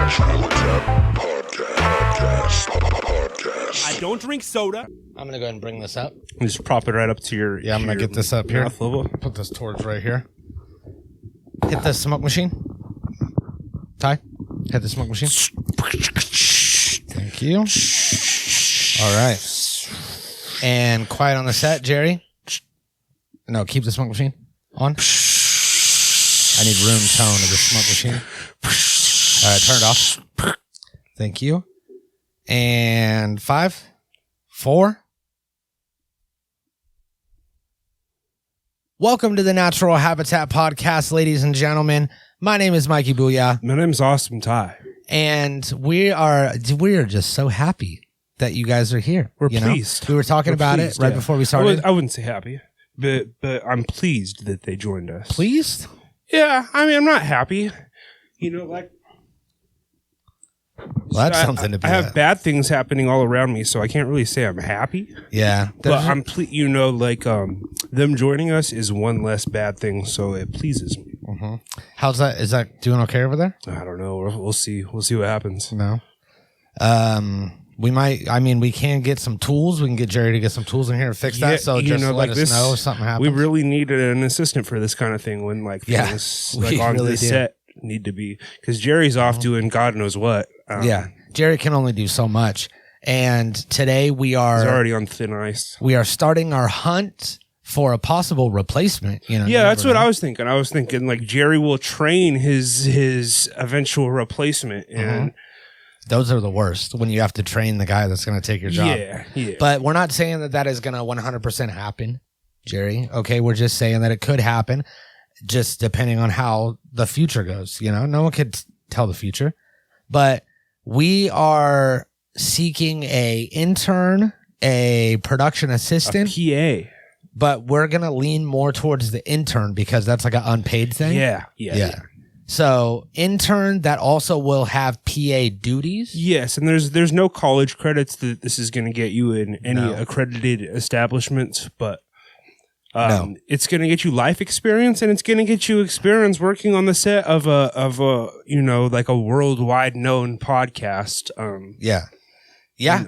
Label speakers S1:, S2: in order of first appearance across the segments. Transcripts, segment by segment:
S1: I don't drink soda.
S2: I'm going to go ahead and bring this up.
S1: Just prop it right up to your...
S2: Yeah, I'm going to get this up here.
S1: Mouth level.
S2: Put this towards right here. Hit the smoke machine. Ty, hit the smoke machine. Thank you. All right. And quiet on the set, Jerry. No, keep the smoke machine on. I need room tone of the smoke machine. All right, turn it off. Thank you. And 5, 4. Welcome to the Natural Habitat Podcast, ladies and gentlemen. My name is Mikey Booyah.
S1: My name's Awesome Ty.
S2: And we are just so happy that you guys are here.
S1: We're pleased.
S2: We were talking about it right before we started.
S1: I wouldn't say happy, but I'm pleased that they joined us.
S2: Pleased?
S1: Yeah, I mean, I'm not happy. You know, like...
S2: Well, that's something to be.
S1: I have bad things happening all around me, so I can't really say I'm happy.
S2: Yeah.
S1: But I'm them joining us is one less bad thing, so it pleases me.
S2: Mm-hmm. How's that? Is that doing okay over there?
S1: I don't know. We'll see. We'll see what happens.
S2: No. We might. I mean, we can get some tools. We can get Jerry to get some tools in here to fix that. So just let us know if something happens.
S1: We really needed an assistant for this kind of thing when things on the set need to be, because Jerry's off doing God knows what.
S2: Jerry can only do so much. And today he's
S1: already on thin ice.
S2: We are starting our hunt for a possible replacement.
S1: That's what I was thinking. I was thinking like Jerry will train his eventual replacement, and
S2: those are the worst when you have to train the guy that's going to take your job.
S1: Yeah.
S2: But we're not saying that is going to 100% happen, Jerry. Okay, we're just saying that it could happen, just depending on how the future goes. No one could tell the future, but we are seeking a intern, a production assistant,
S1: a PA.
S2: But we're going to lean more towards the intern because that's like an unpaid thing.
S1: Yeah.
S2: So intern that also will have PA duties.
S1: Yes, and there's no college credits that this is going to get you in any accredited establishments, but it's going to get you life experience, and it's going to get you experience working on the set of a like a worldwide known podcast.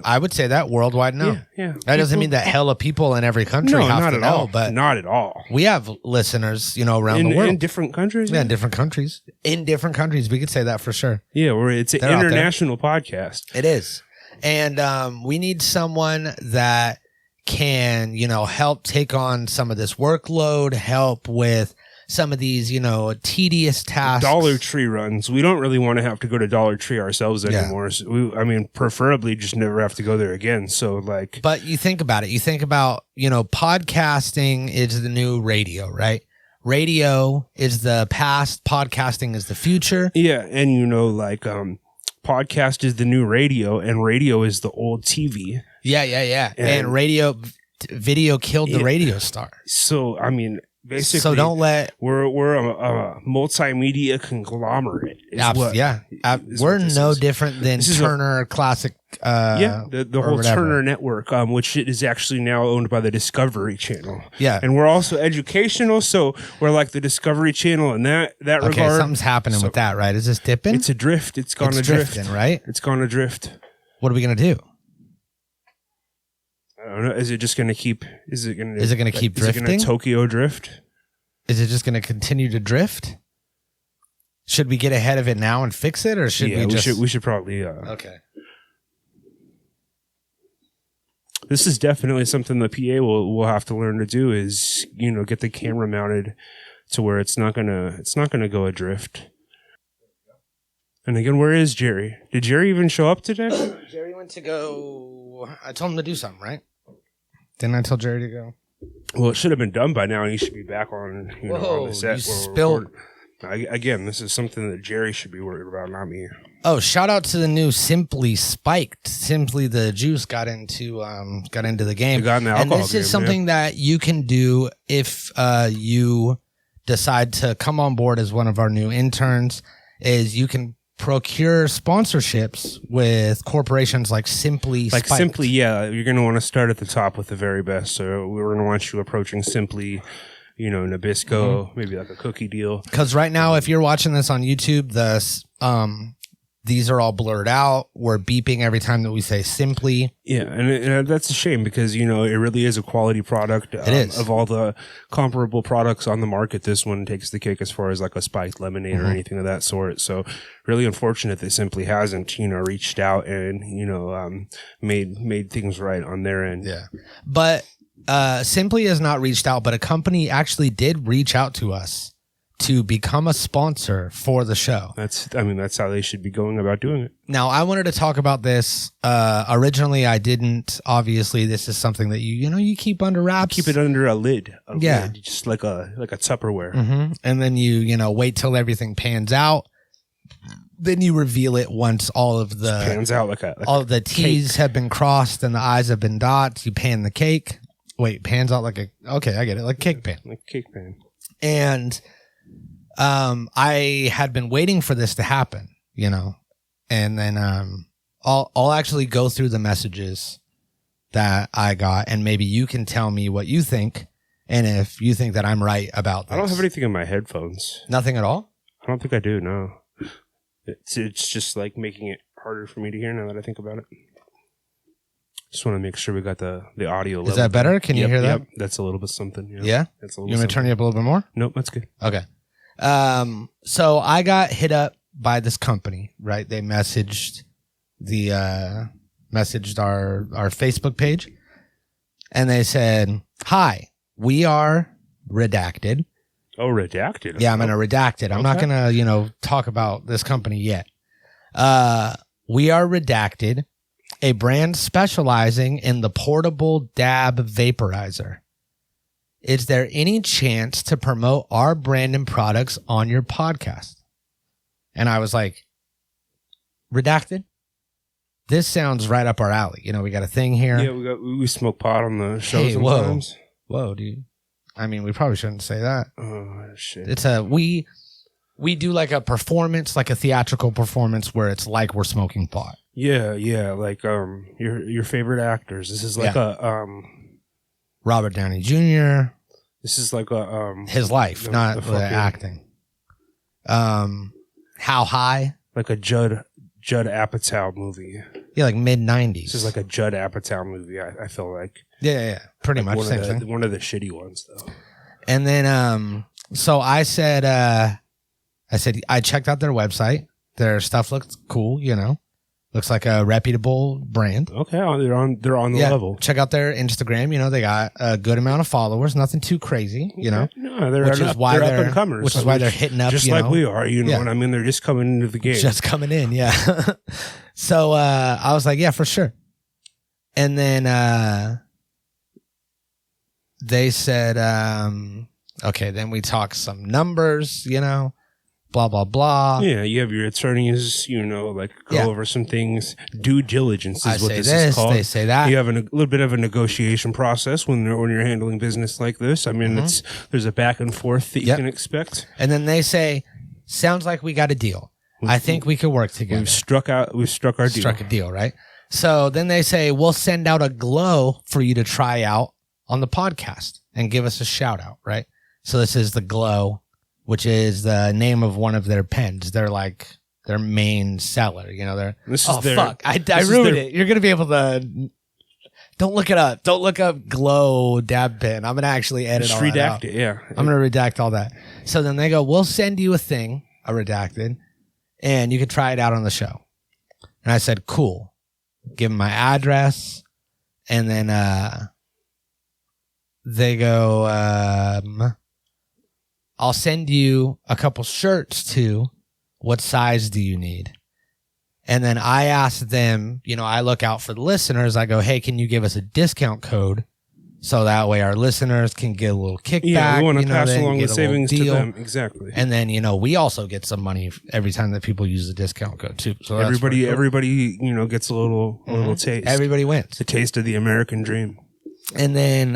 S2: I would say that worldwide known.
S1: Yeah.
S2: That doesn't mean that hella people in every country have to know, but
S1: not at all.
S2: We have listeners, around the world
S1: in different countries.
S2: Yeah, in different countries. In different countries, we could say that for sure.
S1: Yeah, it's an international podcast.
S2: It is, and we need someone that can, help take on some of this workload, help with some of these, tedious tasks.
S1: Dollar Tree runs. We don't really want to have to go to Dollar Tree ourselves anymore. So preferably just never have to go there again. So
S2: but you think about it. You think about, podcasting is the new radio, right? Radio is the past. Podcasting is the future.
S1: Yeah. And, podcast is the new radio, and radio is the old TV.
S2: Yeah. And video killed the radio star.
S1: So, basically,
S2: so don't let
S1: we're a multimedia conglomerate.
S2: We're no different than Turner Classic.
S1: The whole
S2: whatever.
S1: Turner network, which is actually now owned by the Discovery Channel.
S2: Yeah,
S1: and we're also educational, so we're like the Discovery Channel in that regard.
S2: Okay, something's happening with that, right? Is this dipping?
S1: It's adrift. It's gone adrift,
S2: drifting, right?
S1: It's gone adrift.
S2: What are we gonna do?
S1: I don't know. Is it just going to keep? Is it going to
S2: keep drifting?
S1: Is it going to Tokyo drift?
S2: Is it just going to continue to drift? Should we get ahead of it now and fix it, or should we just?
S1: We should probably.
S2: Okay.
S1: This is definitely something the PA will have to learn to do. Is get the camera mounted to where it's not gonna go adrift. And again, where is Jerry? Did Jerry even show up today?
S2: Jerry went to go. I told him to do something, right? Didn't I tell Jerry to go?
S1: Well, it should have been done by now, and he should be back on, on the set.
S2: You spilled.
S1: Again, this is something that Jerry should be worried about, not me.
S2: Oh, shout out to the new Simply Spiked. Simply the juice got into the game.
S1: Got in the alcohol
S2: and this is something that you can do if you decide to come on board as one of our new interns. Is you can procure sponsorships with corporations like Simply Spiked.
S1: Simply, you're going to want to start at the top with the very best. So we're going to want you approaching Simply, Nabisco, maybe like a cookie deal.
S2: Because right now, if you're watching this on YouTube, the These are all blurred out. We're beeping every time that we say simply.
S1: Yeah, and that's a shame because, it really is a quality product.
S2: It is.
S1: Of all the comparable products on the market, this one takes the cake as far as like a spiked lemonade or anything of that sort. So really unfortunate that Simply hasn't, reached out and, made things right on their end.
S2: Yeah. But Simply has not reached out, but a company actually did reach out to us to become a sponsor for the show.
S1: That's how they should be going about doing it.
S2: Now, I wanted to talk about this. Originally, I didn't. Obviously, this is something that you keep under wraps.
S1: Keep it under a lid.
S2: Yeah.
S1: Just like a Tupperware.
S2: Mm-hmm. And then you wait till everything pans out. Then you reveal it once all of the
S1: pans out like
S2: all of the T's
S1: cake.
S2: have been crossed and the I's have been dotted. You pan the cake. Wait, pans out like okay, I get it, like cake pan.
S1: Like cake pan.
S2: And I had been waiting for this to happen, and then I'll actually go through the messages that I got, and maybe you can tell me what you think, and if you think that I'm right about this.
S1: I don't have anything in my headphones.
S2: Nothing at all?
S1: I don't think I do, no. It's just like making it harder for me to hear now that I think about it. Just want to make sure we got the audio level.
S2: Is that better? Can you hear that?
S1: Yep. That's a little bit something.
S2: Yeah?
S1: That's
S2: You want me to turn you up a little bit more?
S1: Nope, that's good.
S2: Okay. So I got hit up by this company, right? They messaged our Facebook page, and they said, "Hi, we are Redacted."
S1: Oh, Redacted.
S2: Yeah, I'm going to redact it. I'm not going to, talk about this company yet. We are Redacted, a brand specializing in the portable dab vaporizer. Is there any chance to promote our brand and products on your podcast? And I was like, Redacted? This sounds right up our alley. We got a thing here.
S1: Yeah, we smoke pot on the show sometimes.
S2: Whoa, dude. I mean, we probably shouldn't say that.
S1: Oh, shit.
S2: It's we do like a performance, like a theatrical performance where it's like we're smoking pot.
S1: Yeah, like your favorite actors. This is like a
S2: Robert Downey Jr.
S1: This is like a
S2: his life, not the acting. How High?
S1: Like a Judd Apatow movie.
S2: Yeah, like mid-90s.
S1: This is like a Judd Apatow movie, I feel like.
S2: Yeah. Pretty much same thing.
S1: One of the shitty ones, though.
S2: And then, so I said, I checked out their website. Their stuff looks cool, Looks like a reputable brand.
S1: Okay, they're on the level.
S2: Check out their Instagram. They got a good amount of followers. Nothing too crazy,
S1: No, they're up and comers.
S2: Which is why they're hitting up,
S1: just like we are. You know what I mean? They're just coming into the game.
S2: Just coming in, yeah. So I was like, yeah, for sure. And then they said, okay. Then we talked some numbers, blah, blah, blah.
S1: Yeah, you have your attorneys, go over some things. Due diligence is what this is called.
S2: They say that.
S1: You have a little bit of a negotiation process when you're handling business like this. I mean, there's a back and forth that you can expect.
S2: And then they say, sounds like we got a deal. I think we could work together.
S1: We've struck our deal.
S2: Struck a deal, right? So then they say, we'll send out a glow for you to try out on the podcast and give us a shout out, right? So this is the glow, which is the name of one of their pens. They're like their main seller. Fuck. I ruined it. You're going to be able to... Don't look it up. Don't look up glow dab pen. I'm going to actually edit all that out.
S1: Just redact it, yeah.
S2: I'm going to redact all that. So then they go, we'll send you a thing, a redacted, and you can try it out on the show. And I said, cool. Give them my address. And then they go, I'll send you a couple shirts too. What size do you need? And then I asked them, I look out for the listeners. I go, hey, can you give us a discount code? So that way our listeners can get a little kickback.
S1: Yeah, we want to pass along the savings to them. Exactly.
S2: And then, we also get some money every time that people use the discount code too. So
S1: everybody, gets a little taste.
S2: Everybody wins.
S1: The taste of the American dream.
S2: And then,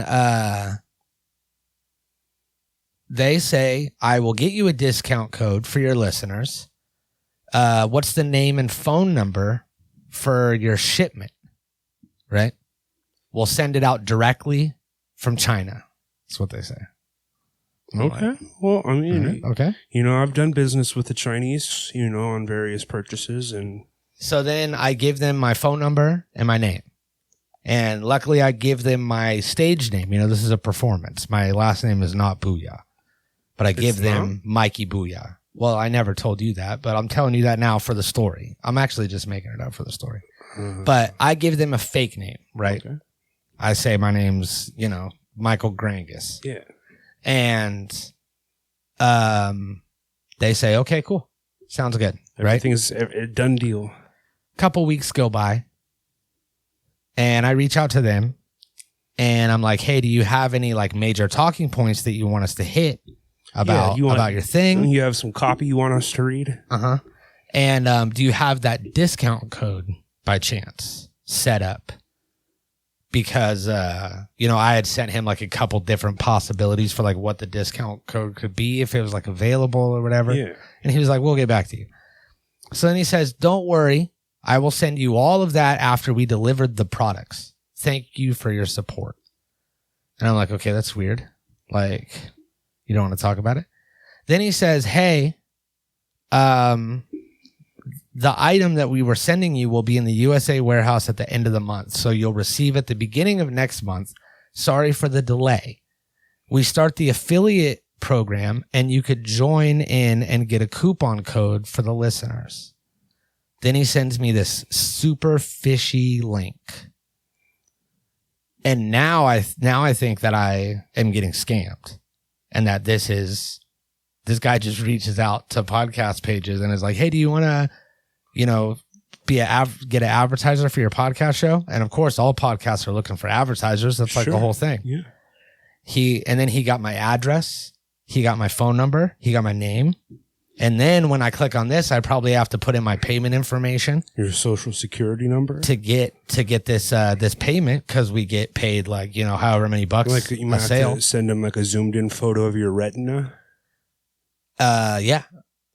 S2: they say, I will get you a discount code for your listeners. What's the name and phone number for your shipment? Right? We'll send it out directly from China. That's what they say.
S1: Okay. Well, I mean,
S2: okay.
S1: I've done business with the Chinese, on various purchases. And
S2: so then I give them my phone number and my name. And luckily I give them my stage name. This is a performance. My last name is not Booyah, but I give them Mikey Booyah. Well, I never told you that, but I'm telling you that now for the story. I'm actually just making it up for the story. But I give them a fake name, right? Okay. I say my name's, Michael Grangus.
S1: Yeah.
S2: And they say, okay, cool. Sounds good. Right?
S1: Everything's a done deal.
S2: Couple weeks go by. And I reach out to them. And I'm like, hey, do you have any like major talking points that you want us to hit about your thing?
S1: You have some copy you want us to read?
S2: Uh-huh. And do you have that discount code by chance set up? Because, I had sent him like a couple different possibilities for like what the discount code could be if it was like available or whatever.
S1: Yeah.
S2: And he was like, we'll get back to you. So then he says, don't worry. I will send you all of that after we delivered the products. Thank you for your support. And I'm like, okay, that's weird. Like, you don't want to talk about it? Then he says, hey, the item that we were sending you will be in the USA warehouse at the end of the month. So you'll receive at the beginning of next month. Sorry for the delay. We start the affiliate program and you could join in and get a coupon code for the listeners. Then he sends me this super fishy link. And now I think that I am getting scammed and that this guy just reaches out to podcast pages and is like, hey, do you want to, get an advertiser for your podcast show? And of course, all podcasts are looking for advertisers. That's like the whole thing.
S1: Yeah.
S2: And then he got my address. He got my phone number. He got my name. And then when I click on this, I probably have to put in my payment information.
S1: Your social security number
S2: to get this payment, because we get paid like, however many bucks
S1: like you might have to send him like a zoomed in photo of your retina.
S2: Yeah.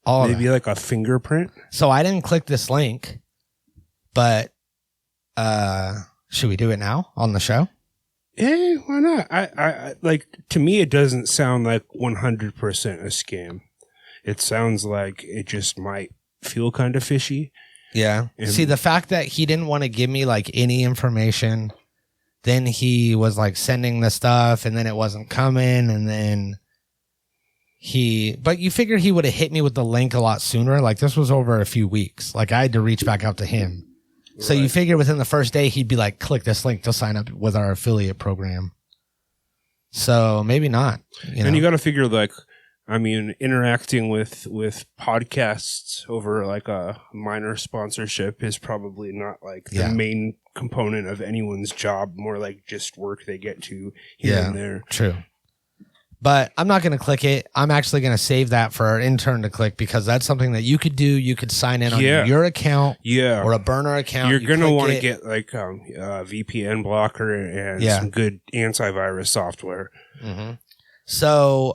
S1: Maybe like a fingerprint.
S2: So I didn't click this link, but should we do it now on the show?
S1: Yeah, why not? I like, to me it doesn't sound like 100% a scam. It sounds like it just might feel kind of fishy.
S2: Yeah. See, the fact that he didn't want to give me like any information, then he was like sending the stuff and then it wasn't coming. And then but you figure he would have hit me with the link a lot sooner. Like this was over a few weeks. Like I had to reach back out to him. Right. So you figure within the first day, he'd be like, click this link to sign up with our affiliate program. So maybe not.
S1: And you got to figure like, interacting with podcasts over like a minor sponsorship is probably not like the main component of anyone's job, more like just work they get to here and there.
S2: True. But I'm not going to click it. I'm actually going to save that for our intern to click because that's something that you could do. You could sign in on your account or a burner account.
S1: You're going to want to get like a VPN blocker and some good antivirus software.
S2: Mm-hmm. So,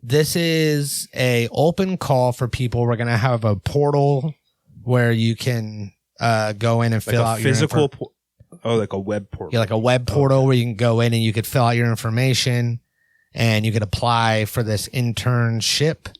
S2: this is a open call for people. We're going to have a portal where you can go in and fill out
S1: physical like a web portal.
S2: Yeah, like a web portal where you can go in and you could fill out your information and you could apply for this internship.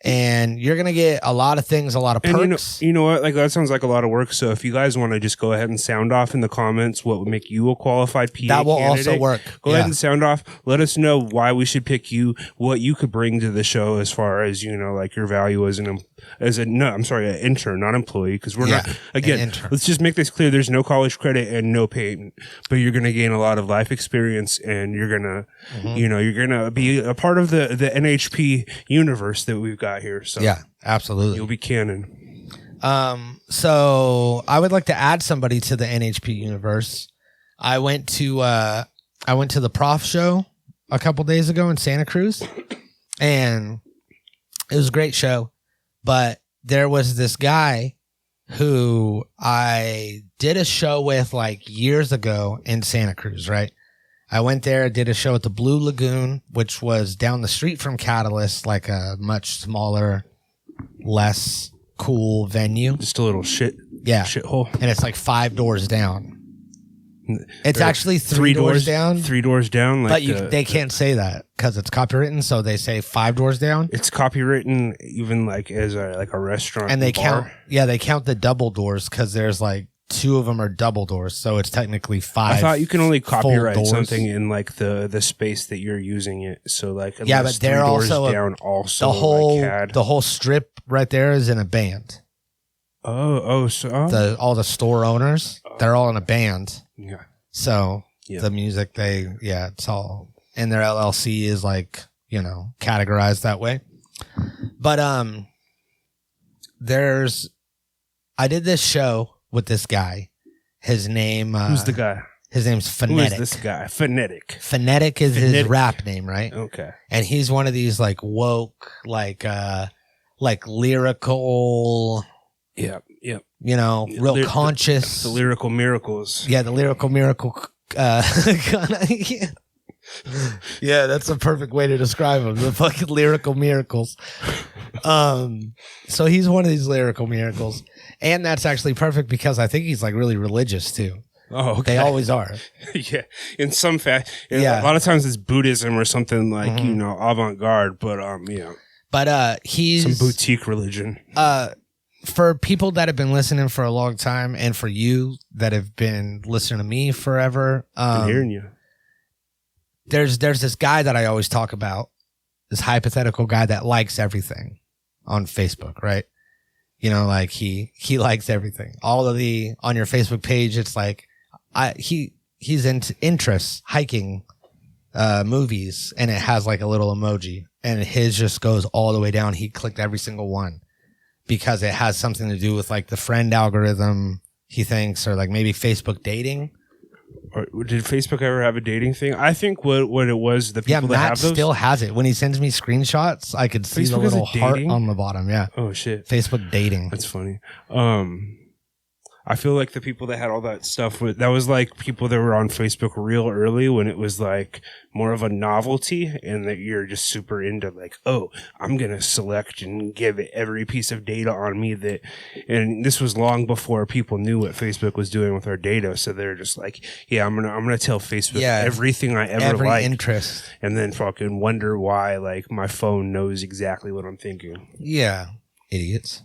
S2: And you're going to get a lot of things, a lot of perks.
S1: And you know what? Like that sounds like a lot of work. So if you guys want to just go ahead and sound off in the comments what would make you a qualified PA
S2: that will
S1: candidate,
S2: also work.
S1: Go ahead and sound off. Let us know why we should pick you, what you could bring to the show as far as, like your value as an intern, not employee. Because we're not, again, let's just make this clear. There's no college credit and no payment, but you're going to gain a lot of life experience and you're going to, you're going to be a part of the NHP universe that we've got here. So
S2: yeah, absolutely.
S1: You'll be canon.
S2: So I would like to add somebody to the NHP universe. I went to the Prof show a couple days ago in Santa Cruz and it was a great show, but there was this guy who I did a show with like years ago in Santa Cruz, right? I went there, did a show at the Blue Lagoon, which was down the street from Catalyst, like a much smaller, less cool venue.
S1: Just a little shithole.
S2: And it's like 5 doors down. It's actually three doors down.
S1: 3 doors down.
S2: Like they can't say that because it's copywritten. So they say 5 doors down.
S1: It's copywritten even like as a restaurant.
S2: And they
S1: bar.
S2: count. Yeah, they count the double doors because there's like 2 of them are double doors. So it's technically 5.
S1: I thought you can only copyright something in like the space that you're using it. So like
S2: yeah, but they're also
S1: down. Also
S2: the whole strip right there is in a band.
S1: So
S2: all the store owners, they're all in a band.
S1: Yeah.
S2: So the music, it's all, and their LLC is like, categorized that way. But I did this show with this guy. His name.
S1: Who's the guy?
S2: His name's Phonetic.
S1: Who is this guy? Phonetic.
S2: Phonetic is his rap name, right?
S1: Okay.
S2: And he's one of these like woke, like lyrical.
S1: Yeah.
S2: Real conscious.
S1: The lyrical miracles.
S2: Yeah, the lyrical miracle. Yeah, that's a perfect way to describe him. The fucking lyrical miracles. So he's one of these lyrical miracles. And that's actually perfect because I think he's like really religious too.
S1: Oh, okay.
S2: They always are.
S1: Yeah. In some fact. Yeah. A lot of times it's Buddhism or something like, avant-garde, but
S2: But he's
S1: some boutique religion.
S2: For people that have been listening for a long time and for you that have been listening to me forever.
S1: I'm hearing you.
S2: There's this guy that I always talk about, this hypothetical guy that likes everything on Facebook, right? Like he likes everything. All of on your Facebook page, it's like he's into interests, hiking, movies, and it has like a little emoji, and his just goes all the way down. He clicked every single one because it has something to do with like the friend algorithm, he thinks, or like maybe Facebook dating.
S1: Or did Facebook ever have a dating thing? I think what it was, the people that
S2: Matt
S1: have those
S2: still has it. When he sends me screenshots, I could see the little heart on the bottom. Yeah.
S1: Oh shit.
S2: Facebook dating.
S1: That's funny. I feel like the people that had all that stuff that was like people that were on Facebook real early when it was like more of a novelty, and that you're just super into like, oh, I'm gonna select and give it every piece of data on me that, and this was long before people knew what Facebook was doing with our data, so they're just like, yeah, I'm gonna tell Facebook everything I ever liked,
S2: interest,
S1: and then fucking wonder why like my phone knows exactly what I'm thinking.
S2: Yeah, idiots,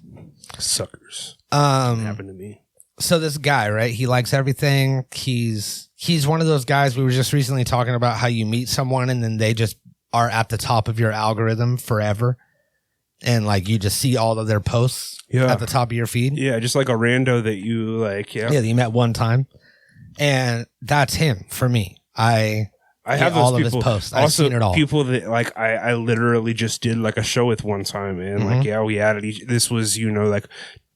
S1: suckers. Happened to me.
S2: So this guy, right? He likes everything. He's one of those guys. We were just recently talking about how you meet someone and then they just are at the top of your algorithm forever. And like you just see all of their posts at the top of your feed.
S1: Yeah, just like a rando that you like. Yeah,
S2: that you met one time. And that's him for me. I have all of his posts. I've seen it all.
S1: People that like I literally just did like a show with one time, and like we added this was like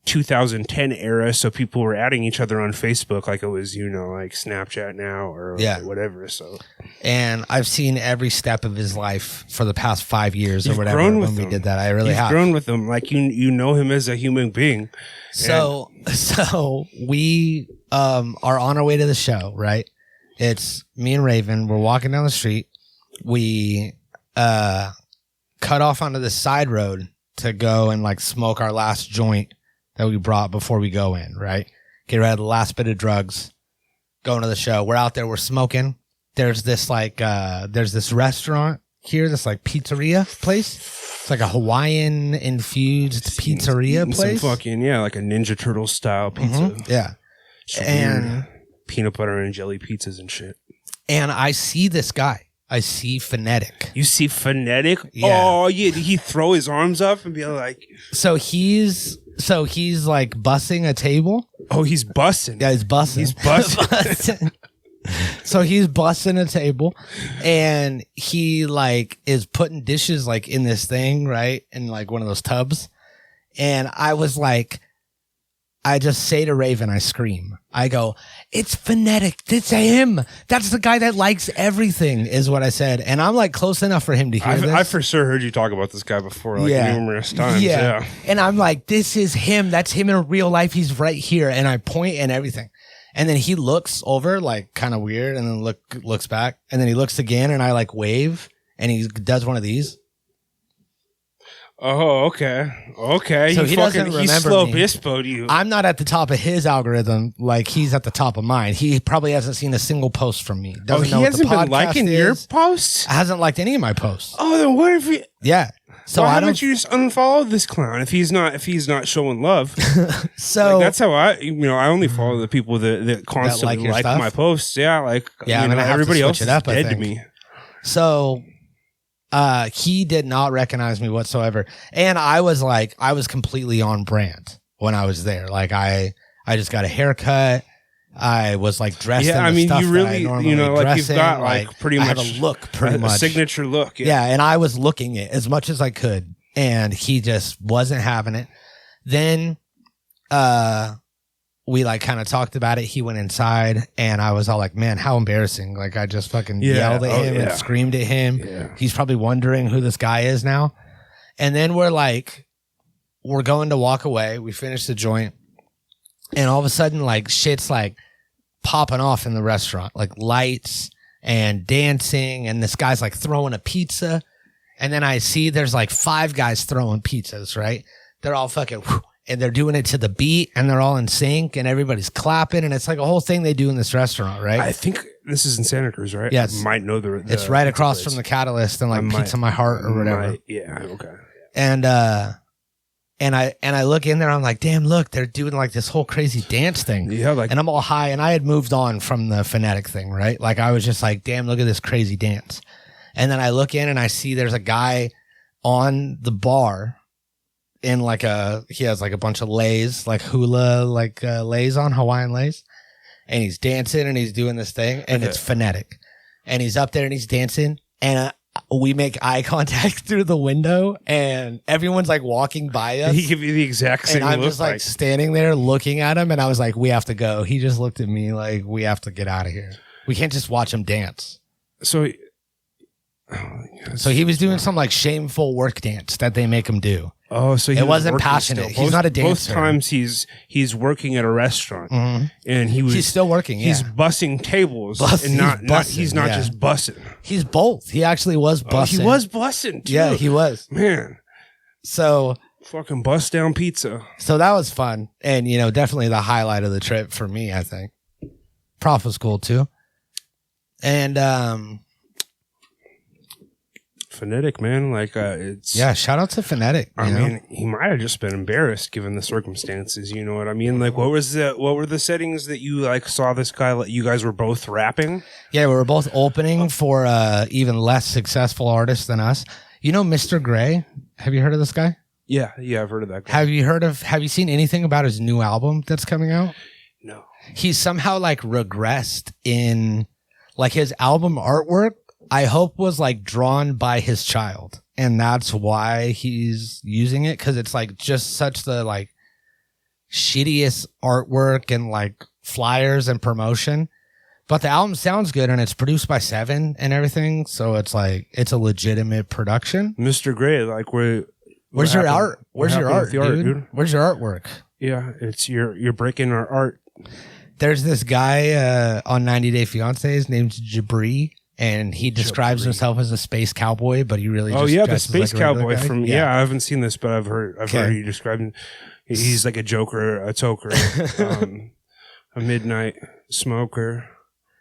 S1: 2010 era, so people were adding each other on Facebook like it was like Snapchat now or whatever. So,
S2: and I've seen every step of his life for the past 5 years or whatever when we did that. I really have
S1: grown with him, like you know him as a human being.
S2: So we are on our way to the show, right? It's me and Raven. We're walking down the street. We cut off onto the side road to go and like smoke our last joint that we brought before we go in, right? Get rid of the last bit of drugs, going to the show. We're out there, we're smoking. There's this like, there's this restaurant here, this like pizzeria place. It's like a Hawaiian infused pizzeria place.
S1: Some fucking, like a Ninja Turtle style pizza.
S2: Yeah.
S1: And peanut butter and jelly pizzas and shit.
S2: And I see this guy. I see Phonetic.
S1: You see Phonetic?
S2: Yeah.
S1: Oh, yeah. Did he throw his arms up and be like...
S2: So he's like bussing a table.
S1: Oh, he's bussing.
S2: Yeah, he's bussing.
S1: He's bussing.
S2: So he's bussing a table, and he like is putting dishes like in this thing, right? In like one of those tubs. And I was like, I just say to Raven, I scream. I go, it's Phonetic. It's him. That's the guy that likes everything, is what I said. And I'm like close enough for him to hear this.
S1: I for sure heard you talk about this guy before, like numerous times. Yeah.
S2: And I'm like, this is him. That's him in real life. He's right here. And I point and everything. And then he looks over like kind of weird and then looks back. And then he looks again and I like wave and he does one of these.
S1: Oh, okay. Okay.
S2: So he doesn't remember
S1: He's slow
S2: me.
S1: bispoed you.
S2: I'm not at the top of his algorithm like he's at the top of mine. He probably hasn't seen a single post from me. Doesn't know
S1: he
S2: what the
S1: hasn't been
S2: podcast
S1: liking your
S2: is.
S1: posts?
S2: Hasn't liked any of my posts.
S1: Oh, then what if he...
S2: Yeah. So
S1: why
S2: I
S1: haven't
S2: don't.
S1: you just unfollowed this clown if he's not showing love?
S2: So
S1: that's how I only follow the people that constantly
S2: your
S1: like
S2: stuff?
S1: my posts. Yeah, like
S2: Yeah, I'm gonna have to
S1: everybody
S2: switch
S1: else
S2: it up,
S1: is
S2: I
S1: dead to
S2: think.
S1: me.
S2: So he did not recognize me whatsoever. And I was completely on brand when I was there. Like I just got a haircut. I was like dressed in the stuff
S1: you really,
S2: that I normally
S1: like
S2: dress
S1: you've
S2: in.
S1: got like pretty much
S2: I had a look pretty much.
S1: signature look.
S2: Yeah, and I was looking it as much as I could. And he just wasn't having it. Then we like kind of talked about it. He went inside and I was all like, man, how embarrassing. Like I just fucking yelled at him and screamed at him.
S1: Yeah.
S2: He's probably wondering who this guy is now. And then we're going to walk away. We finished the joint. And all of a sudden, like shit's like popping off in the restaurant, like lights and dancing. And this guy's like throwing a pizza. And then I see there's like 5 guys throwing pizzas, right? They're all fucking, and they're doing it to the beat and they're all in sync and everybody's clapping. And it's like a whole thing they do in this restaurant, right?
S1: I think this is in Santa Cruz, right?
S2: Yes.
S1: I might know the
S2: it's right across from the Catalyst and like Pizza My Heart or whatever.
S1: Yeah, okay.
S2: And I look in there, I'm like, damn, look, they're doing like this whole crazy dance thing.
S1: Yeah, like,
S2: and I'm all high and I had moved on from the phonetic thing, right? Like I was just like, damn, look at this crazy dance. And then I look in and I see there's a guy on the bar in he has like a bunch of lays, like hula, like lays on, Hawaiian lays. And he's dancing and he's doing this thing and it's phonetic. And he's up there and he's dancing and we make eye contact through the window and everyone's like walking by us.
S1: He give you the exact same
S2: and I'm
S1: look,
S2: just like standing there looking at him and I was like, we have to go. He just looked at me like, we have to get out of here. We can't just watch him dance.
S1: So
S2: he was doing some like shameful work dance that they make him do.
S1: Oh, so
S2: it wasn't passionate. He's not a dancer.
S1: Both times he's working at a restaurant, and he's
S2: still working.
S1: He's bussing tables, and he's not just bussing.
S2: He's both. He actually was bussing.
S1: He was bussing too.
S2: Yeah, he was.
S1: Man,
S2: so
S1: fucking bust down pizza.
S2: So that was fun, and definitely the highlight of the trip for me. I think Prof was cool too, and
S1: Phonetic, man, like it's
S2: shout out to Phonetic.
S1: I mean, he might have just been embarrassed given the circumstances. You know what I mean? Like, what were the settings that you like saw this guy? Like, you guys were both rapping.
S2: Yeah, we were both opening for even less successful artists than us. You know, Mr. Gray. Have you heard of this guy?
S1: Yeah, I've heard of that guy.
S2: Have you seen anything about his new album that's coming out?
S1: No.
S2: He's somehow like regressed in like his album artwork. I hope was like drawn by his child, and that's why he's using it, because it's like just such the like shittiest artwork and like flyers and promotion. But the album sounds good, and it's produced by Seven and everything, so it's like it's a legitimate production.
S1: Mr. Gray, like
S2: where's your art? Where's your art, dude? Where's your artwork?
S1: Yeah, it's you're breaking our art.
S2: There's this guy on 90 Day Fiancé. His name's Jabri. And he describes himself as a space cowboy, but he really just
S1: the space
S2: like
S1: cowboy from I haven't seen this, but I've heard you describe him. He's like a joker, a toker, a midnight smoker.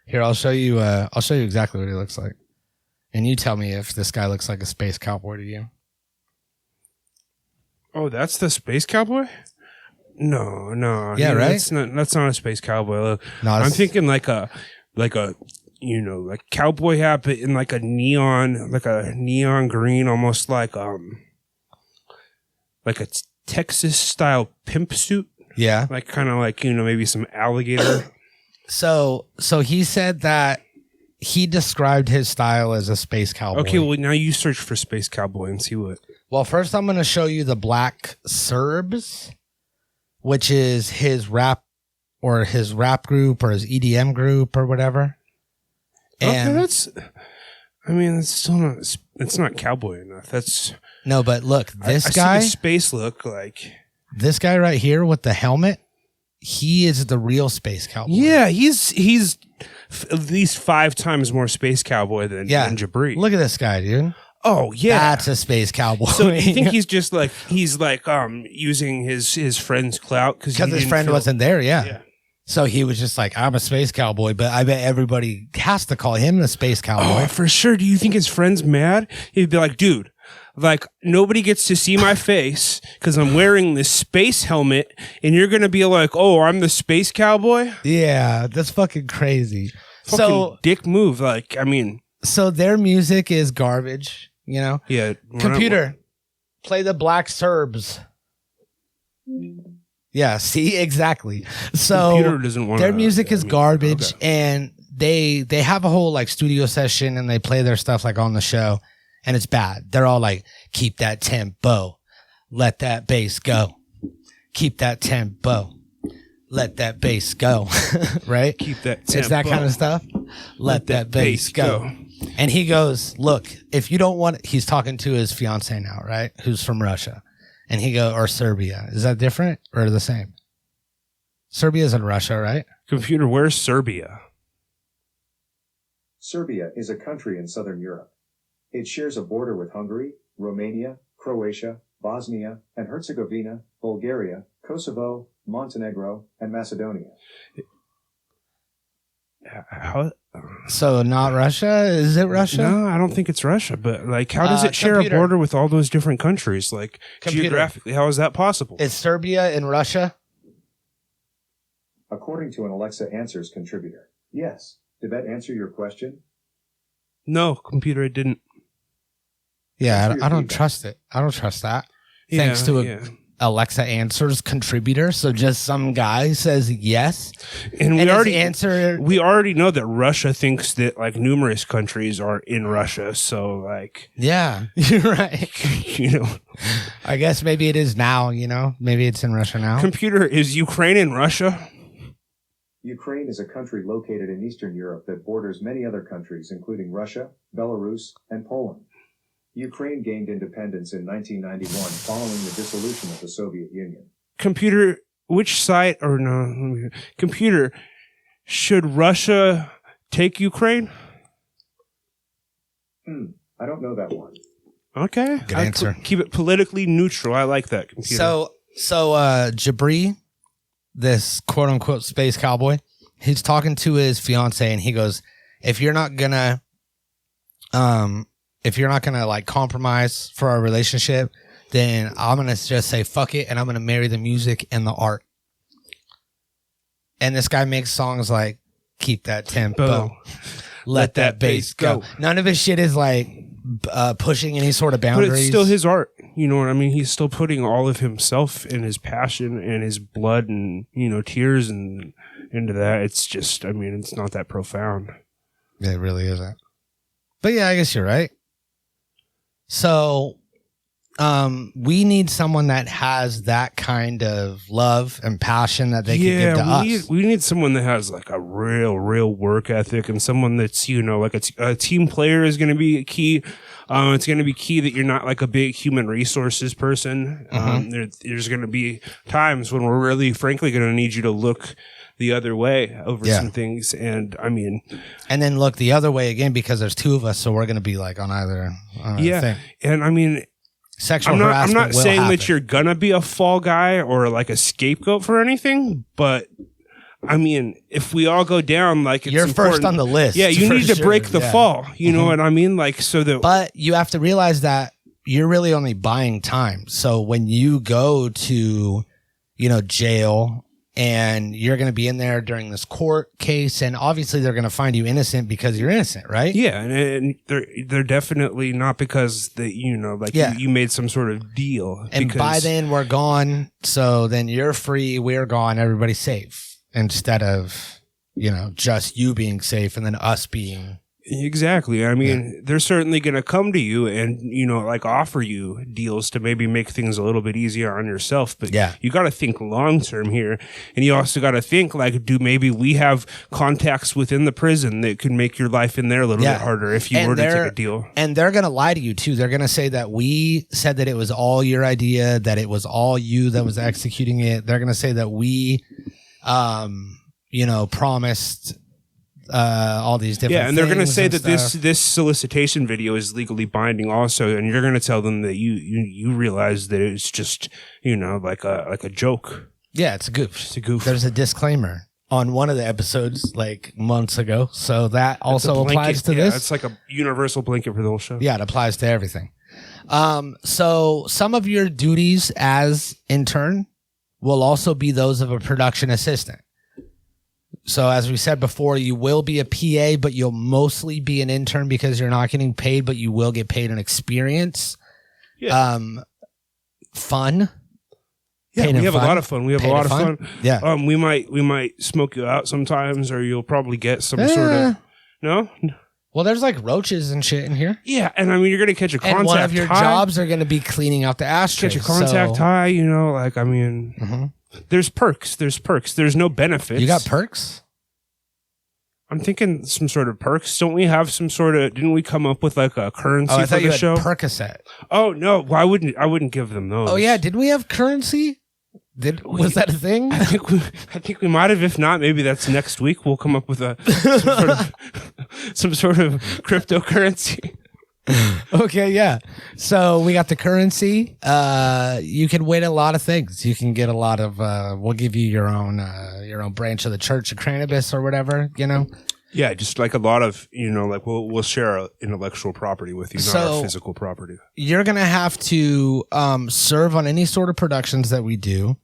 S2: Here, I'll show you exactly what he looks like, and you tell me if this guy looks like a space cowboy to you.
S1: Oh, that's the space cowboy? No.
S2: Yeah, right.
S1: That's not a space cowboy.
S2: No,
S1: I'm thinking like a like cowboy hat, but in like a neon green, almost like a Texas style pimp suit.
S2: Yeah.
S1: Like kind of like, maybe some alligator.
S2: So he said that he described his style as a space cowboy.
S1: Okay, well now you search for space cowboy and see what.
S2: Well, first I'm going to show you the Black Serbs, which is his rap group or his EDM group or whatever. And
S1: it's still not. It's not cowboy enough. That's
S2: no, but look, this
S1: I
S2: guy,
S1: see the space look like
S2: this guy right here with the helmet. He is the real space cowboy.
S1: Yeah, he's at least 5 times more space cowboy than Jabri.
S2: Look at this guy, dude.
S1: Oh yeah,
S2: that's a space cowboy.
S1: So you think he's using his friend's clout because
S2: his friend wasn't there? Yeah. So he was just like, I'm a space cowboy, but I bet everybody has to call him the space cowboy.
S1: Oh, for sure. Do you think his friend's mad? He'd be like, dude, like nobody gets to see my face because I'm wearing this space helmet, and you're gonna be like, oh, I'm the space cowboy?
S2: Yeah, that's fucking crazy.
S1: Fucking dick move. Like, I mean,
S2: so their music is garbage, you know?
S1: Yeah.
S2: Computer, play the Black Serbs. Yeah, see, exactly. So
S1: Computer doesn't want
S2: their music is garbage, and they have a whole like studio session, and they play their stuff like on the show, and it's bad. They're all like, keep that tempo, let that bass go, keep that tempo, let that bass go, right?
S1: Keep that tempo.
S2: It's that kind of stuff. Let that bass go. And he goes, look, if you don't want, he's talking to his fiance now, right? Who's from Russia. And he goes, or Serbia. Is that different or the same? Serbia's in Russia, right?
S1: Computer, where's Serbia?
S3: Serbia is a country in southern Europe. It shares a border with Hungary, Romania, Croatia, Bosnia and Herzegovina, Bulgaria, Kosovo, Montenegro, and Macedonia.
S2: So not Russia? Is it Russia?
S1: No, I don't think it's Russia. But like, how does it share a border with all those different countries? Like geographically, how is that possible?
S2: Is Serbia in Russia?
S3: According to an Alexa Answers contributor, yes. Did that answer your question?
S1: No, computer, it didn't.
S2: Yeah, I don't trust it. I don't trust that. Thanks to a Alexa Answers contributor. So just some guy says yes.
S1: And we already know that Russia thinks that like numerous countries are in Russia. So like,
S2: yeah, you're right.
S1: You know,
S2: I guess maybe it is now, you know, maybe it's in Russia now.
S1: Computer, is Ukraine in Russia?
S3: Ukraine is a country located in Eastern Europe that borders many other countries, including Russia, Belarus, and Poland. Ukraine gained independence in 1991 following the dissolution of the Soviet Union.
S1: Computer, which site or no? Computer, should Russia take Ukraine?
S3: I don't know that one.
S1: Okay.
S2: Good answer.
S1: Keep it politically neutral. I like that, computer.
S2: So Jabri, this quote unquote space cowboy, he's talking to his fiance and he goes, if you're not gonna like compromise for our relationship, then I'm going to just say fuck it and I'm going to marry the music and the art. And this guy makes songs like keep that tempo, let that bass go. None of his shit is like pushing any sort of boundaries.
S1: But it's still his art. You know what I mean? He's still putting all of himself and his passion and his blood and, you know, tears and into that. It's just, I mean, it's not that profound.
S2: Yeah, it really isn't. But yeah, I guess you're right. So, we need someone that has that kind of love and passion that they can give to us.
S1: We need someone that has like a real work ethic and someone that's, you know, like a team player is going to be key. It's going to be key that you're not like a big human resources person. There's going to be times when we're really, frankly, going to need you to look the other way over some things. And I mean,
S2: and then look the other way again, because there's two of us. So we're going to be like on either thing.
S1: And I mean,
S2: sexual harassment.
S1: I'm not saying that you're going to be a fall guy or like a scapegoat for anything, but I mean, if we all go down, like, it's
S2: you're first on the list.
S1: Yeah. You need to break the fall. You know what I mean? Like, so that,
S2: but you have to realize that you're really only buying time. So when you go to, you know, jail, and you're going to be in there during this court case, and obviously they're going to find you innocent because you're innocent, right?
S1: Yeah, and they're definitely not because they, you know, like you made some sort of deal.
S2: And
S1: because
S2: by then we're gone, so then you're free, we're gone, everybody's safe, instead of, you know, just you being safe and then us being.
S1: Exactly. I mean, they're certainly going to come to you and, you know, like offer you deals to maybe make things a little bit easier on yourself. But you got to think long term here. And you also got to think like, do maybe we have contacts within the prison that could make your life in there a little bit harder if you were to take a deal?
S2: And they're going to lie to you too. They're going to say that we said that it was all your idea, that it was all you that was executing it. They're going to say that we, you know, promised all these different.
S1: Yeah, and they're going to
S2: things
S1: say
S2: and
S1: that
S2: stuff.
S1: this solicitation video is legally binding, also, and you're going to tell them that you realize that it's just like a joke.
S2: Yeah, it's a goof.
S1: It's a goof.
S2: There's a disclaimer on one of the episodes like months ago, so that also applies to this.
S1: It's like a universal blanket for the whole show.
S2: Yeah, it applies to everything. So some of your duties as intern will also be those of a production assistant. So as we said before, you will be a PA, but you'll mostly be an intern because you're not getting paid, but you will get paid an experience.
S1: Yeah.
S2: Fun.
S1: Yeah, we have a lot of fun. We have a lot of fun.
S2: Yeah.
S1: We might smoke you out sometimes, or you'll probably get some sort of no.
S2: Well, there's like roaches and shit in here.
S1: Yeah, and I mean you're gonna catch a contact.
S2: And one of your
S1: high.
S2: jobs are gonna be cleaning out the ashtrays.
S1: Catch a contact high. There's perks. There's no benefits.
S2: You got perks?
S1: I'm thinking some sort of perks. Don't we have some sort of? Didn't we come up with like a currency
S2: I
S1: for
S2: thought you
S1: the
S2: had
S1: show?
S2: Percocet.
S1: Oh no, well, I wouldn't give them those.
S2: Oh yeah, did we have currency? Was that a thing?
S1: I think we might have. If not, maybe that's next week. We'll come up with some sort of cryptocurrency.
S2: Okay, yeah. So we got the currency. You can win a lot of things. You can get a lot of. We'll give you your own branch of the Church of Cannabis or whatever.
S1: Yeah, just like a lot of like we'll share our intellectual property with you, not our physical property.
S2: You're gonna have to serve on any sort of productions that we do.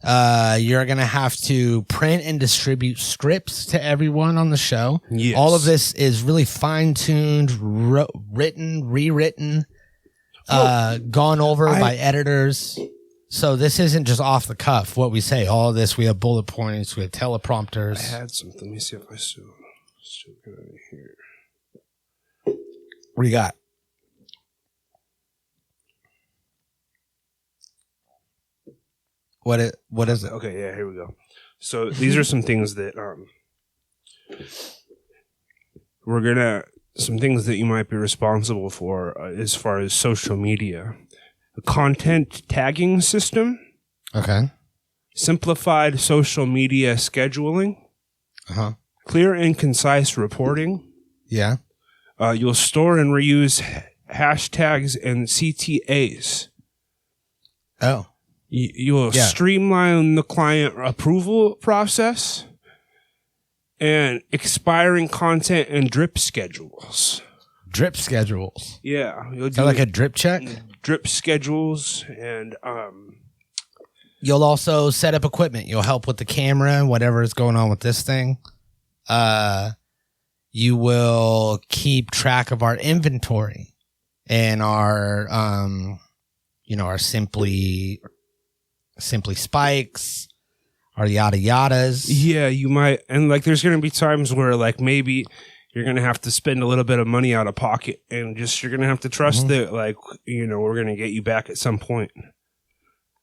S2: You're gonna have to print and distribute scripts to everyone on the show.
S1: Yes.
S2: All of this is really fine-tuned, written, rewritten, gone over by editors. So this isn't just off the cuff what we say. All of this, we have bullet points, we have teleprompters.
S1: I had something. Let me see if I still got it here.
S2: What do you got? What is it?
S1: Okay, yeah, here we go. So these are some things that some things that you might be responsible for as far as social media. A content tagging system.
S2: Okay.
S1: Simplified social media scheduling.
S2: Uh-huh.
S1: Clear and concise reporting.
S2: Yeah.
S1: You'll store and reuse hashtags and CTAs.
S2: Oh.
S1: You will streamline the client approval process and expiring content and drip schedules.
S2: Drip schedules.
S1: Yeah. You'll
S2: do like a drip check?
S1: Drip schedules and
S2: you'll also set up equipment. You'll help with the camera, whatever is going on with this thing. You will keep track of our inventory and our our simply spikes, our yada yadas.
S1: Yeah, you might. And like there's going to be times where like maybe you're going to have to spend a little bit of money out of pocket and just you're going to have to trust that like we're going to get you back at some point.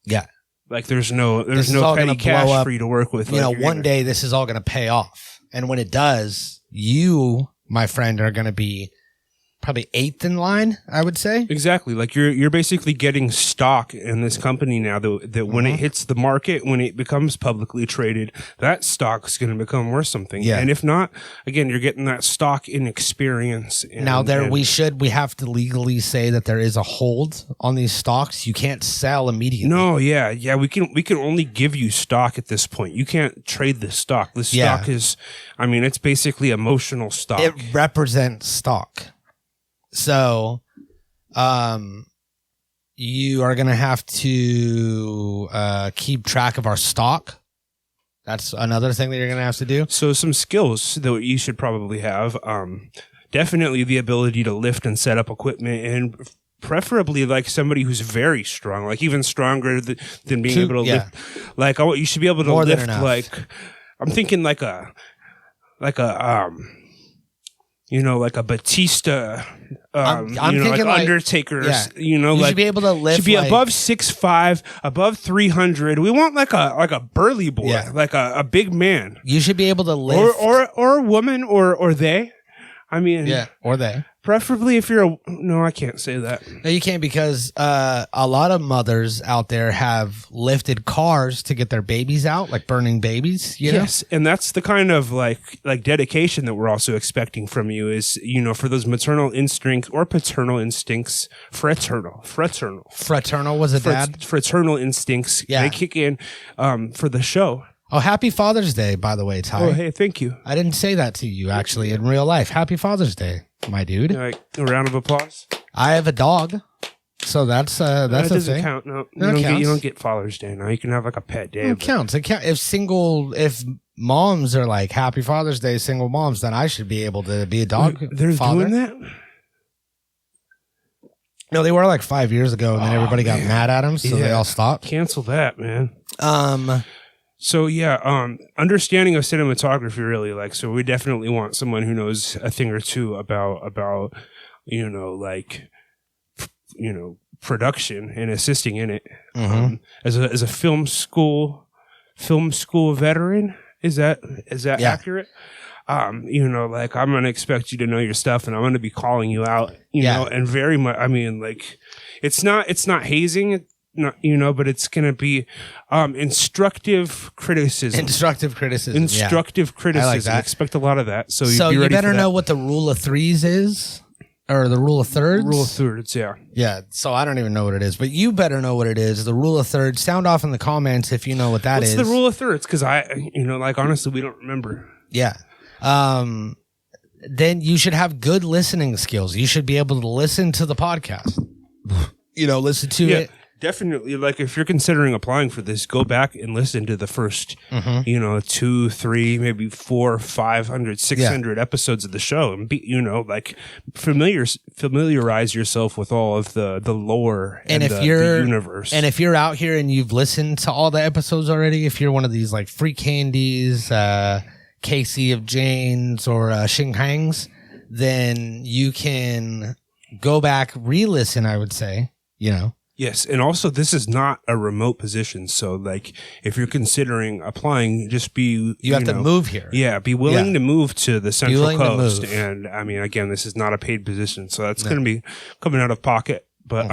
S2: Yeah.
S1: Like there's no petty cash for you to work with.
S2: One day this is all going to pay off. And when it does, you, my friend, are going to be probably 8th in line, I would say.
S1: Exactly. Like you're basically getting stock in this company now that when it hits the market, when it becomes publicly traded, that stock is going to become worth something.
S2: Yeah.
S1: And if not, again, you're getting that stock in experience.
S2: We have to legally say that there is a hold on these stocks. You can't sell immediately.
S1: No, yeah. We can only give you stock at this point. You can't trade this stock. This stock is, it's basically emotional stock.
S2: It represents stock. So, you are going to have to keep track of our stock. That's another thing that you're going to have to do.
S1: So some skills that you should probably have. Definitely the ability to lift and set up equipment, and preferably like somebody who's very strong, like even stronger than being able to lift. Like you should be able to lift like, I'm thinking like a Batista,
S2: I'm thinking
S1: like Undertaker's,
S2: you should be able to lift.
S1: Should be above 6'5", above 300. We want like a burly boy, like a big man.
S2: You should be able to lift,
S1: or a woman, or they. I mean,
S2: Yeah, or they.
S1: Preferably if you're no, I can't say that.
S2: No, you can't, because a lot of mothers out there have lifted cars to get their babies out, like burning babies. You know?
S1: Yes, and that's the kind of like dedication that we're also expecting from you is, you know, for those maternal instincts or paternal instincts, fraternal
S2: Was it dad?
S1: fraternal instincts.
S2: Yeah.
S1: They kick in for the show.
S2: Oh, happy Father's Day, by the way, Ty.
S1: Oh, hey, thank you.
S2: I didn't say that to you, actually, in real life. Happy Father's Day, my dude.
S1: All right, a round of applause.
S2: I have a dog, so that's
S1: That
S2: a
S1: doesn't
S2: thing.
S1: count. No,
S2: No, it
S1: you
S2: counts.
S1: don't get Father's Day now. You can have like a pet day.
S2: It counts. It counts. If moms are like Happy Father's Day, single moms, then I should be able to be a dog
S1: They're
S2: father.
S1: doing that?
S2: No, they were like 5 years ago, and then everybody got mad at them, so they
S1: Yeah.
S2: all stopped.
S1: Cancel that, man. So yeah, understanding of cinematography really, like, so we definitely want someone who knows a thing or two about you know, like, you know, production and assisting in it. As a film school veteran, is that
S2: Yeah.
S1: accurate? You know, like, I'm gonna expect you to know your stuff, and I'm gonna be calling you out, you
S2: Yeah.
S1: know, and very much. I mean, like, it's not hazing. Not, you know, but it's going to be instructive criticism.
S2: Instructive criticism.
S1: Instructive
S2: I
S1: criticism.
S2: like that.
S1: Expect a lot of that. So
S2: you
S1: ready
S2: better
S1: for that.
S2: know what the rule of threes is, or the rule of thirds.
S1: Rule of thirds, yeah.
S2: Yeah. So I don't even know what it is, but you better know what it is. The rule of thirds. Sound off in the comments if you know what that
S1: What's
S2: is.
S1: the rule of thirds? Because you know, like, honestly, we don't remember.
S2: Yeah. Then you should have good listening skills. You should be able to listen to the podcast. You know, listen to it.
S1: Definitely. Like, if you're considering applying for this, go back and listen to the first, you know, 2, 3, maybe 4, 500, 600 episodes of the show, and be, you know, like, familiarize yourself with all of the lore and
S2: if
S1: the
S2: you're
S1: universe.
S2: And if you're out here and you've listened to all the episodes already, if you're one of these like Free Candies, Casey of Jane's, or Xinghangs, then you can go back, re-listen, I would say, you know.
S1: Yes, and also this is not a remote position, so like, if you're considering applying, just be
S2: you have to move here.
S1: Yeah, be willing to move to the Central Coast,
S2: move.
S1: and I mean, again, this is not a paid position, so that's going to be coming out of pocket. But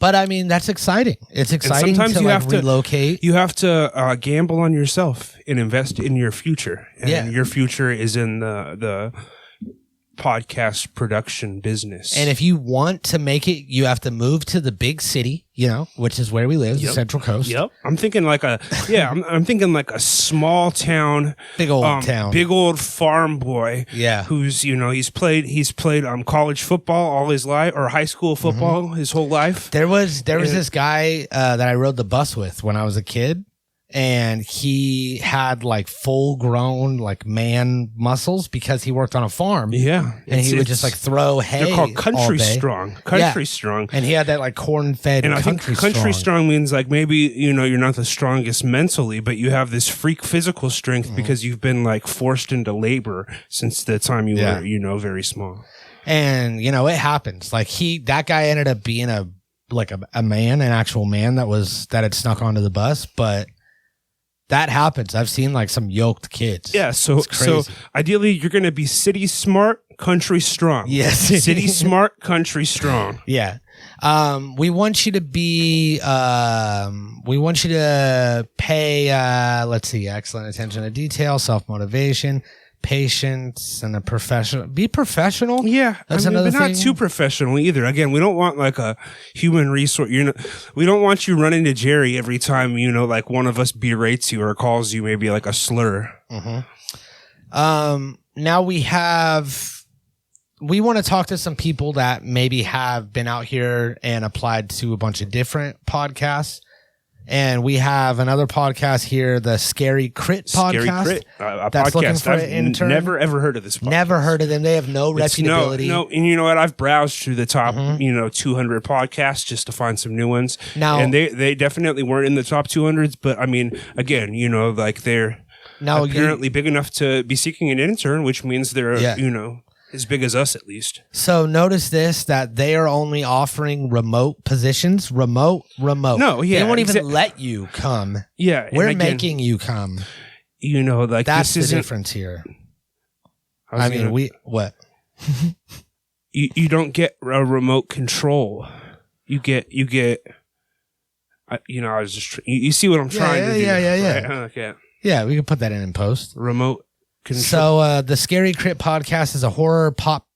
S2: but I mean, that's exciting. It's exciting
S1: sometimes
S2: to
S1: you
S2: like
S1: have to
S2: relocate.
S1: You have to gamble on yourself and invest in your future, and your future is in the podcast production business.
S2: And if you want to make it, you have to move to the big city, you know, which is where we live, the Central Coast.
S1: Yep. I'm thinking like I'm thinking like a small town,
S2: Big old town.
S1: big old farm boy.
S2: Yeah.
S1: Who's, you know, he's played college football all his life, or high school football his whole life.
S2: There was this guy that I rode the bus with when I was a kid, and he had like full grown like man muscles because he worked on a farm.
S1: Yeah.
S2: And he would just like throw hay.
S1: They're called country
S2: all day.
S1: strong. Strong.
S2: And he had that like corn fed
S1: And I think country strong means like, maybe, you know, you're not the strongest mentally, but you have this freak physical strength because you've been like forced into labor since the time you were, you know, very small.
S2: And, you know, it happens. Like that guy ended up being a man, an actual man that had snuck onto the bus, but that happens. I've seen like some yoked kids.
S1: Yeah, so ideally you're going to be city smart, country strong.
S2: Yes.
S1: City smart, country strong.
S2: Yeah. We want you to be we want you to pay let's see, excellent attention to detail, self-motivation, patience, and be professional.
S1: Yeah,
S2: that's another
S1: but
S2: thing.
S1: Not too professional either. Again, we don't want like a human resource. We don't want you running to Jerry every time, you know, like one of us berates you or calls you maybe like a slur.
S2: Now we want to talk to some people that maybe have been out here and applied to a bunch of different podcasts. And we have another podcast here, the Scary Crit podcast.
S1: Scary Crit, a
S2: that's
S1: podcast.
S2: looking for
S1: I've
S2: an intern.
S1: never ever heard of this podcast.
S2: Never heard of them. They have no reputability.
S1: No, and you know what? I've browsed through the top, 200 podcasts just to find some new ones.
S2: Now,
S1: and they definitely weren't in the top 200s. But I mean, again, you know, like they're apparently big enough to be seeking an intern, which means they're, you know, as big as us at least.
S2: So notice this, that they are only offering remote positions. Remote.
S1: No, yeah.
S2: They won't even let you come.
S1: Yeah.
S2: We're making you come.
S1: You know, like
S2: that's
S1: this
S2: the difference here. What?
S1: you don't get a remote control. You get. I was just. You see what I'm trying to do?
S2: Yeah.
S1: Right? Okay.
S2: Yeah, we can put that in post.
S1: Remote control.
S2: So the Scary Crit podcast is a horror pop.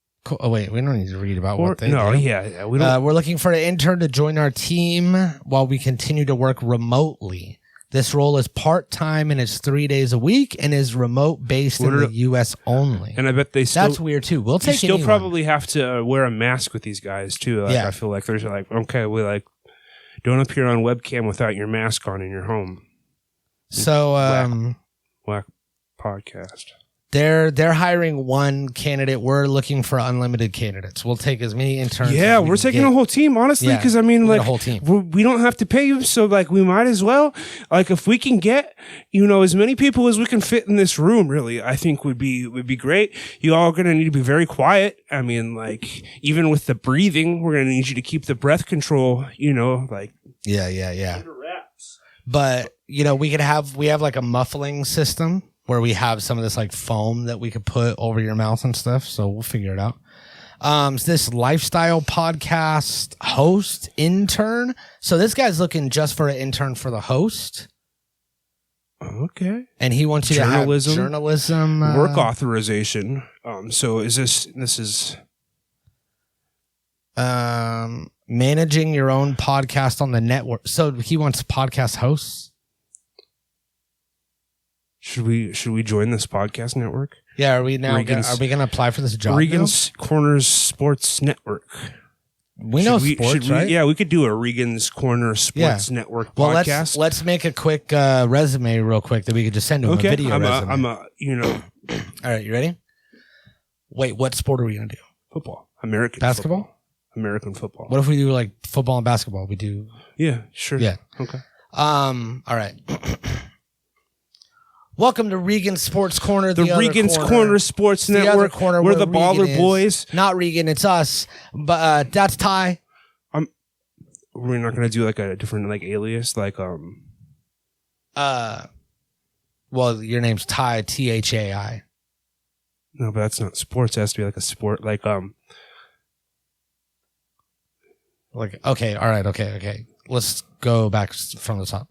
S2: Oh wait, we don't need to read about what they do.
S1: Yeah. We don't.
S2: We're looking for an intern to join our team while we continue to work remotely. This role is part-time and it's 3 days a week and is remote-based in the U.S. only.
S1: And I bet they still...
S2: That's weird, too. We'll take
S1: You still probably have to wear a mask with these guys, too. I feel like there's okay, we don't appear on webcam without your mask on in your home.
S2: So,
S1: Whack podcast.
S2: They're hiring one candidate. We're looking for unlimited candidates. We'll take as many interns.
S1: Yeah, we're taking a whole team, honestly, because I mean,
S2: a whole team.
S1: We don't have to pay you, so we might as well. If we can get as many people as we can fit in this room, really, I think would be great. You all are gonna need to be very quiet. I mean, even with the breathing, we're gonna need you to keep the breath control.
S2: Yeah. But we have a muffling system where we have some of this foam that we could put over your mouth and stuff. So we'll figure it out. This lifestyle podcast host intern. So this guy's looking just for an intern for the host.
S1: Okay.
S2: And he wants you to have journalism.
S1: Work authorization. So this is
S2: managing your own podcast on the network. So he wants podcast hosts.
S1: Should we join this podcast network?
S2: Yeah, are we going to apply for this job?
S1: Regan's Corners Sports Network.
S2: We know sports, right?
S1: Yeah, we could do a Regan's Corner Sports Network podcast.
S2: Let's make a quick resume real quick that we could just send to him.
S1: Okay,
S2: a video resume.
S1: All
S2: right, you ready? Wait, what sport are we going to do?
S1: Football. American
S2: basketball?
S1: Football. American football.
S2: What if we do football and basketball? We do.
S1: Yeah, sure.
S2: Yeah.
S1: Okay.
S2: All right. Welcome to Regan's Sports Corner.
S1: The Regan's Corner Sports Network.
S2: Corner
S1: we're the Baller Boys.
S2: Not Regan, it's us. But that's Ty.
S1: We're not gonna do a different alias
S2: Well, your name's Ty, Thai.
S1: No, but that's not sports. It has to be a sport
S2: Okay, all right, okay. Let's go back from the top.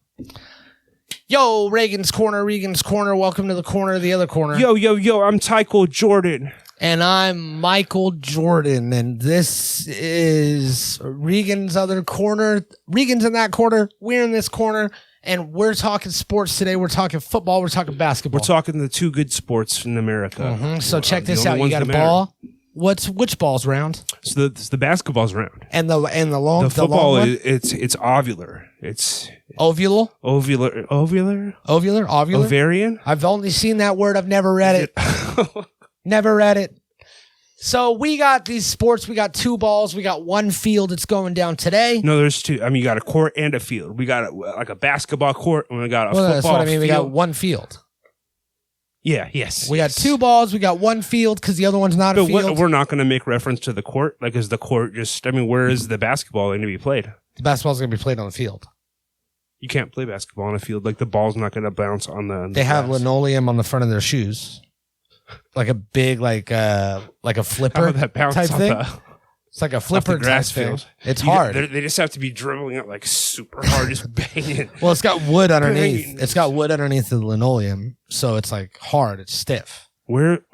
S2: Yo, Regan's Corner. Welcome to the corner, the other corner.
S1: Yo, I'm Tycho Jordan.
S2: And I'm Michael Jordan. And this is Regan's other corner. Regan's in that corner. We're in this corner. And we're talking sports today. We're talking football. We're talking basketball.
S1: We're talking the two good sports in America.
S2: Mm-hmm. So check this out. You got a ball. Which ball's round?
S1: So the basketball's round.
S2: And the long
S1: the football
S2: long
S1: it's ovular. It's
S2: ovular.
S1: Ovarian.
S2: I've only seen that word. I've never read it. Never read it. So we got these sports. We got two balls. We got one field. It's going down today.
S1: No, there's two. I mean, you got a court and a field. We got a basketball court and we got a football
S2: that's what I mean.
S1: field.
S2: We got one field.
S1: Yeah, yes.
S2: We got two balls. We got one field because the other one's not a field.
S1: We're not going to make reference to the court. Is the court where is the basketball going to be played?
S2: The basketball's going to be played on the field.
S1: You can't play basketball on a field. The ball's not going to bounce on the
S2: They have linoleum on the front of their shoes. Like a big, like a flipper type thing. It's like a flipper
S1: grass
S2: type
S1: field.
S2: Thing. It's hard.
S1: They just have to be dribbling it super hard, just banging.
S2: Well, it's got wood underneath. It's got wood underneath the linoleum, so it's hard. It's stiff.
S1: Where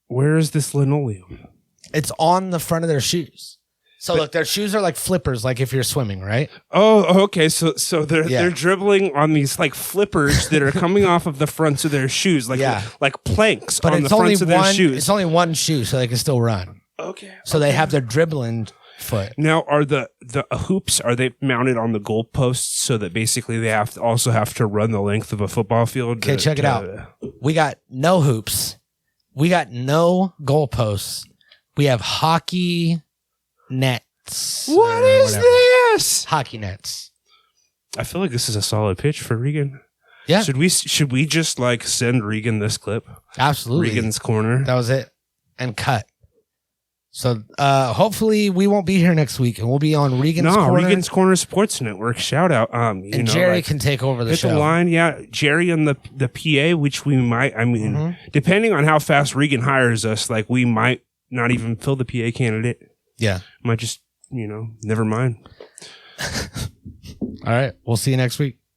S1: is this linoleum?
S2: It's on the front of their shoes. So look, their shoes are like flippers, like if you're swimming, right?
S1: Oh, okay. So they're dribbling on these flippers that are coming off of the fronts of their shoes, like planks on the fronts of their shoes.
S2: It's only one shoe, so they can still run.
S1: Okay.
S2: So they have their dribbling foot.
S1: Now, are the hoops, are they mounted on the goalposts so that basically they have to run the length of a football field?
S2: Okay, check it out. We got no hoops. We got no goalposts. We have hockey nets.
S1: What is this?
S2: Hockey nets.
S1: I feel like this is a solid pitch for Regan.
S2: Yeah.
S1: Should we just send Regan this clip?
S2: Absolutely.
S1: Regan's Corner.
S2: That was it. And cut. So hopefully we won't be here next week, and we'll be on Regan's Corner.
S1: Regan's Corner Sports Network. Shout out.
S2: And Jerry can take over the show.
S1: Hit the line, yeah. Jerry on the PA, which we might. I mean, depending on how fast Regan hires us, we might not even fill the PA candidate.
S2: Yeah.
S1: Might just, never mind.
S2: All right. We'll see you next week.